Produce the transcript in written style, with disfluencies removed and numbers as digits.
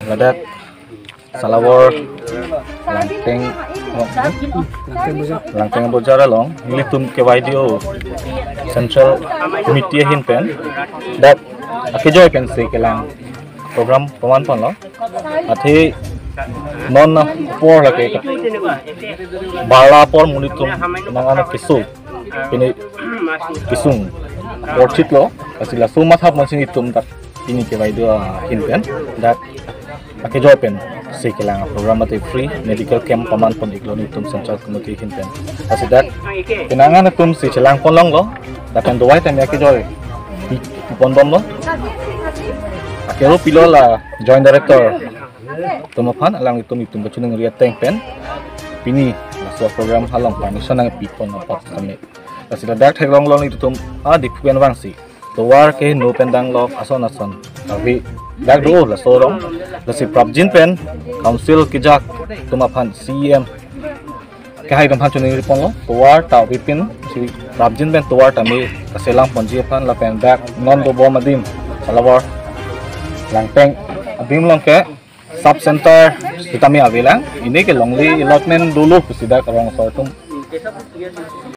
Ladat Salawar Langteng Bojara long Militum Kewadio Central Committee hin pen dat akijoy pen se kelang program paman pon lo athi non por la ke bala por mulitum nangana kisu ini kisung orchid lo asila sumat hab masin itum tak ini kewadio hin pen dat akijoy pen se kelang program ate free medical camp paman pon iklon itum Central Committee hin pen asidat pinangan itum si celang pon long lo dapat doai tem akijoy pon bom lo akero pilo la joint director tumapan alang itum bacunang riat tank pen pini la program halong permission ang pipon apa kami asila dak thek long long itum di puan wangsi towar ke no pendang lo ason tapi dak do la sorong la si prabjin pen council kijak tumapan CM kahai dam hanchuni ripon lo towar ta pipin si prabjin pen towar tami kaselang ponji pan la pen dak non do bom adim salawar langteng adim long ke sub center kita mi avilang ini ke longli allotment dulu kusida karong sortum